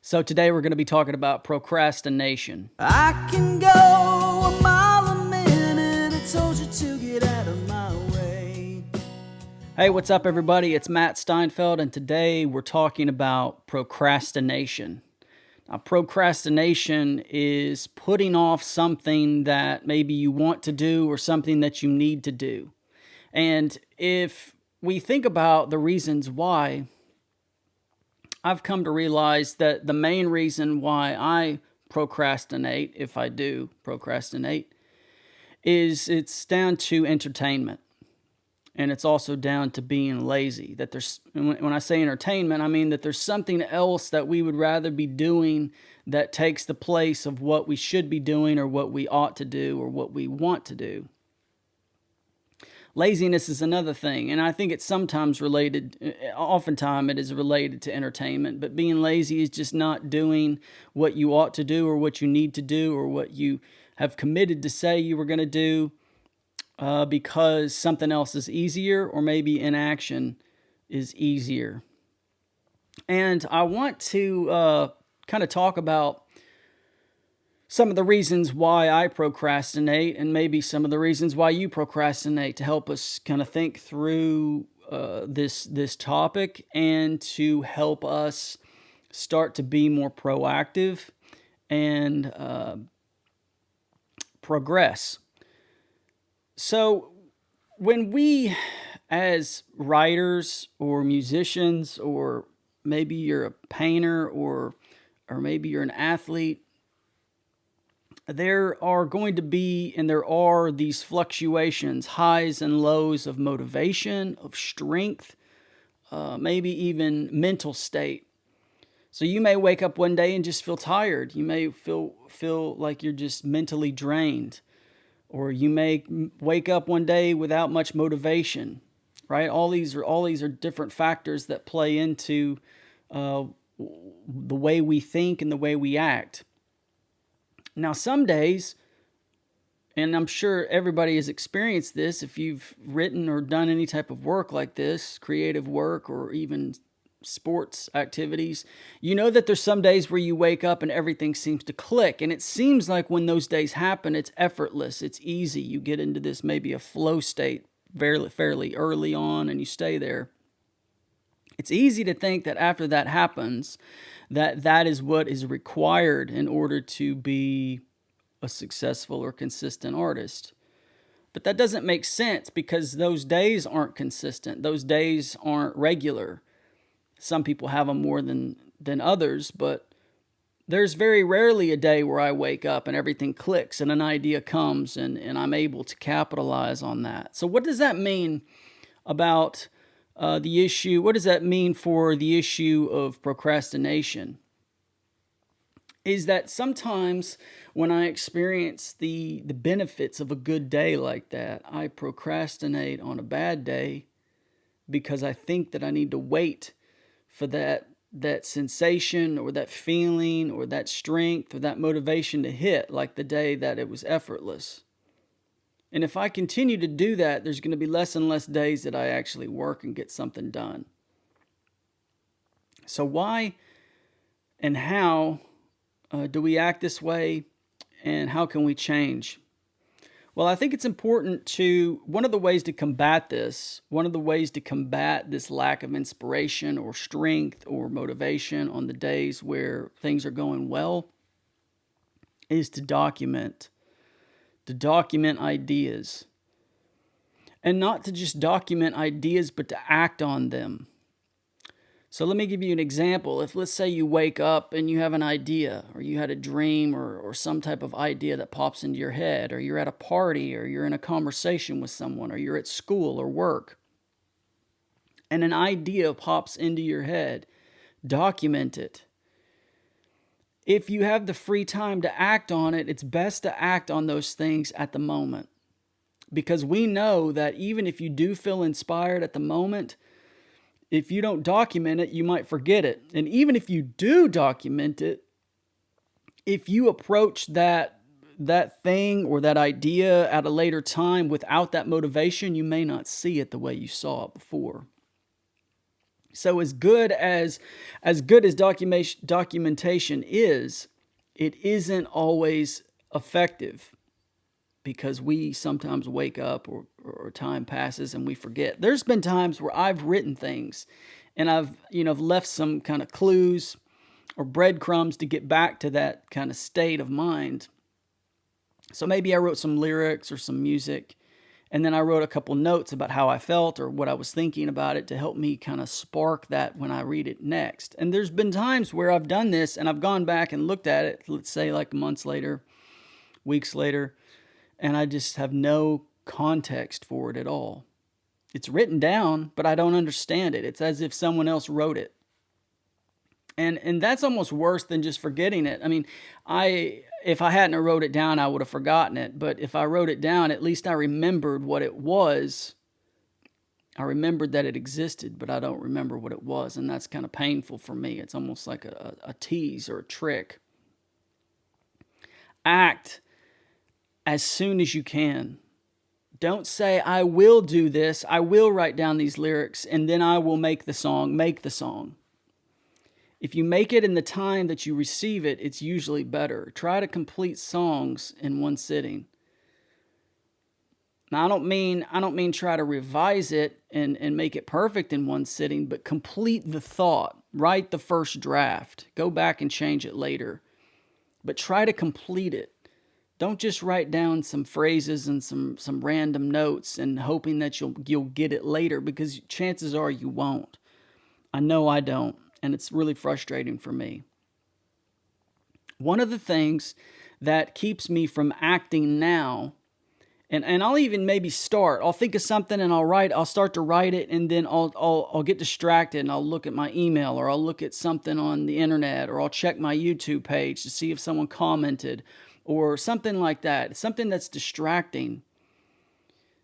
So today we're going to be talking about procrastination. I can go a mile a minute. I told you to get out of my way. Hey, what's up everybody? It's Matt Steinfeld, and today we're talking about procrastination. Now, procrastination is putting off something that maybe you want to do or something that you need to do. And if we think about the reasons why, I've come to realize that the main reason why I procrastinate, if I do procrastinate, is it's down to entertainment. And it's also down to being lazy. That there's, when I say entertainment, I mean that there's something else that we would rather be doing that takes the place of what we should be doing or what we ought to do or what we want to do. Laziness is another thing, and I think it's sometimes related, oftentimes it is related to entertainment, but being lazy is just not doing what you ought to do or what you need to do or what you have committed to say you were going to do because something else is easier, or maybe inaction is easier. And I want to kind of talk about some of the reasons why I procrastinate and maybe some of the reasons why you procrastinate to help us kind of think through this topic and to help us start to be more proactive and progress. So when we, as writers or musicians, or maybe you're a painter or maybe you're an athlete, there are going to be, and there are these fluctuations, highs and lows of motivation, of strength, maybe even mental state. So you may wake up one day and just feel tired. You may feel like you're just mentally drained. Or you may wake up one day without much motivation, right? All these are different factors that play into the way we think and the way we act. Now, some days, and I'm sure everybody has experienced this, if you've written or done any type of work like this, creative work or even sports activities, you know that there's some days where you wake up and everything seems to click. And it seems like when those days happen, it's effortless, it's easy. You get into this maybe a flow state fairly early on and you stay there. It's easy to think that after that happens, that is what is required in order to be a successful or consistent artist. But that doesn't make sense because those days aren't consistent. Those days aren't regular. Some people have them more than others, but there's very rarely a day where I wake up and everything clicks and an idea comes and I'm able to capitalize on that. So what does that mean about the issue? What does that mean for the issue of procrastination? Is that sometimes when I experience the benefits of a good day like that, I procrastinate on a bad day because I think that I need to wait for that sensation or that feeling or that strength or that motivation to hit, like the day that it was effortless. And if I continue to do that, there's going to be less and less days that I actually work and get something done. So why and how do we act this way, and how can we change? Well, I think it's important to, one of the ways to combat this lack of inspiration or strength or motivation on the days where things are going well, is to document ideas. And not to just document ideas, but to act on them. So let me give you an example. If, let's say, you wake up and you have an idea, or you had a dream or some type of idea that pops into your head, or you're at a party, or you're in a conversation with someone, or you're at school or work, and an idea pops into your head, document it. If you have the free time to act on it, it's best to act on those things at the moment. Because we know that even if you do feel inspired at the moment, if you don't document it, you might forget it. And even if you do document it, if you approach that thing or that idea at a later time without that motivation, you may not see it the way you saw it before. So as good as documentation is, it isn't always effective, because we sometimes wake up or time passes and we forget. There's been times where I've written things and I've left some kind of clues or breadcrumbs to get back to that kind of state of mind. So maybe I wrote some lyrics or some music, and then I wrote a couple notes about how I felt or what I was thinking about it to help me kind of spark that when I read it next. And there's been times where I've done this and I've gone back and looked at it, let's say like months later, weeks later, and I just have no context for it at all. It's written down, but I don't understand it. It's as if someone else wrote it. And that's almost worse than just forgetting it. I mean, if I hadn't wrote it down, I would have forgotten it. But if I wrote it down, at least I remembered what it was. I remembered that it existed, but I don't remember what it was. And that's kind of painful for me. It's almost like a tease or a trick. Act as soon as you can. Don't say, I will do this. I will write down these lyrics, and then I will make the song. Make the song. If you make it in the time that you receive it, it's usually better. Try to complete songs in one sitting. Now, I don't mean try to revise it and make it perfect in one sitting, but complete the thought. Write the first draft. Go back and change it later. But try to complete it. Don't just write down some phrases and some random notes and hoping that you'll get it later, because chances are you won't. I know I don't. And it's really frustrating for me. One of the things that keeps me from acting now, and I'll even maybe I'll think of something and I'll start to write it, and then I'll get distracted and I'll look at my email, or I'll look at something on the internet, or I'll check my YouTube page to see if someone commented or something like that. Something that's distracting.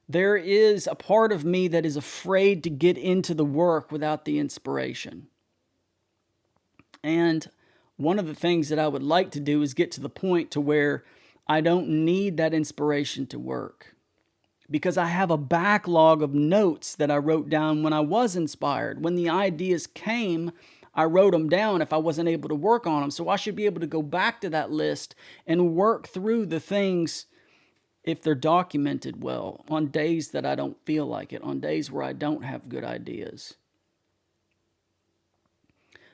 There is a part of me that is afraid to get into the work without the inspiration. And one of the things that I would like to do is get to the point to where I don't need that inspiration to work, because I have a backlog of notes that I wrote down when I was inspired. When the ideas came, I wrote them down if I wasn't able to work on them. So I should be able to go back to that list and work through the things, if they're documented well, on days that I don't feel like it, on days where I don't have good ideas.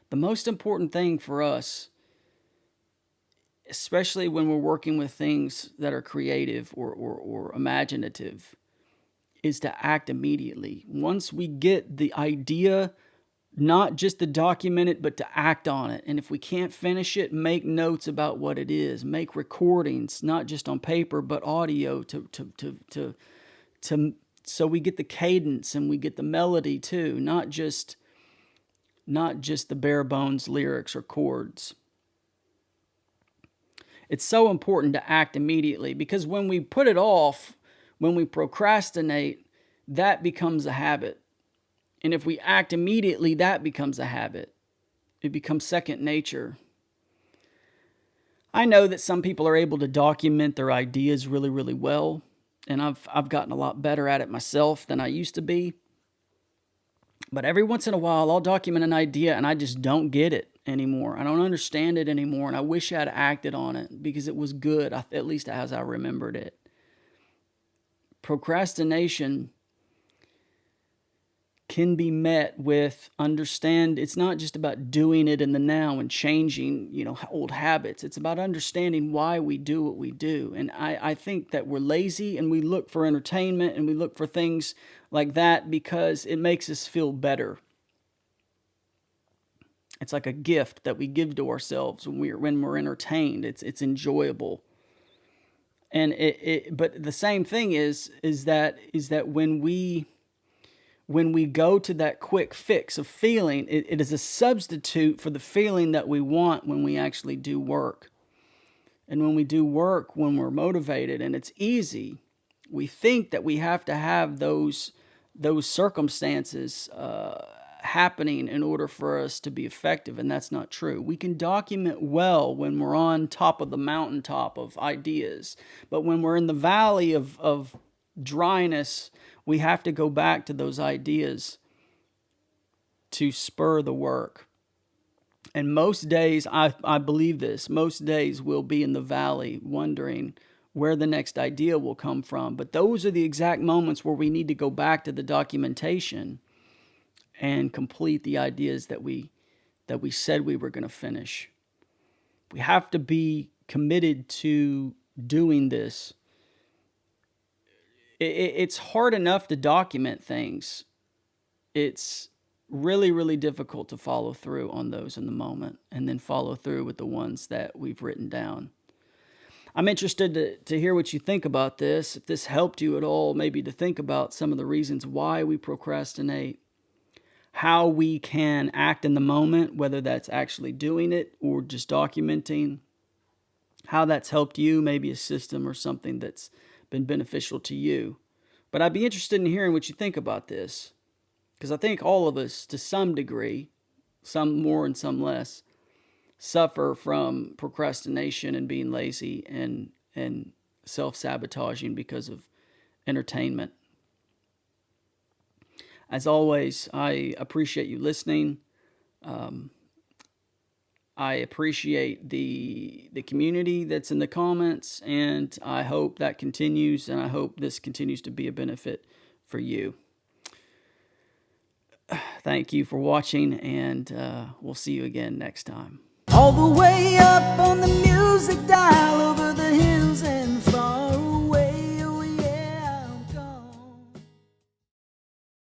The most important thing for us, especially when we're working with things that are creative or imaginative, is to act immediately. Once we get the idea, not just to document it, but to act on it. And if we can't finish it, make notes about what it is. Make recordings, not just on paper, but audio so we get the cadence and we get the melody too, not just the bare bones lyrics or chords. It's so important to act immediately, because when we put it off, when we procrastinate, that becomes a habit. And if we act immediately, that becomes a habit. It becomes second nature. I know that some people are able to document their ideas really, really well, and I've gotten a lot better at it myself than I used to be. But every once in a while, I'll document an idea and I just don't get it anymore. I don't understand it anymore, and I wish I had acted on it because it was good, at least as I remembered it. Procrastination can be met with it's not just about doing it in the now and changing, old habits. It's about understanding why we do what we do. And I think that we're lazy and we look for entertainment and we look for things like that because it makes us feel better. It's like a gift that we give to ourselves when we're entertained. It's enjoyable. And but the same thing is that when we go to that quick fix of feeling, it is a substitute for the feeling that we want when we actually do work. And when we do work, when we're motivated and it's easy, we think that we have to have those circumstances happening in order for us to be effective, and that's not true. We can document well when we're on top of the mountaintop of ideas, but when we're in the valley of dryness, we have to go back to those ideas to spur the work. And most days, I believe this, most days we'll be in the valley wondering where the next idea will come from. But those are the exact moments where we need to go back to the documentation and complete the ideas that we said we were going to finish. We have to be committed to doing this. It's hard enough to document things. It's really, really difficult to follow through on those in the moment and then follow through with the ones that we've written down. I'm interested to hear what you think about this, if this helped you at all, maybe to think about some of the reasons why we procrastinate, how we can act in the moment, whether that's actually doing it or just documenting, how that's helped you, maybe a system or something that's been beneficial to you. But I'd be interested in hearing what you think about this, because I think all of us, to some degree, some more and some less, suffer from procrastination and being lazy and self-sabotaging because of entertainment. As always, I appreciate you listening. I appreciate the community that's in the comments, and I hope that continues, and I hope this continues to be a benefit for you. Thank you for watching, and we'll see you again next time. All the way up on the music dial over the hill.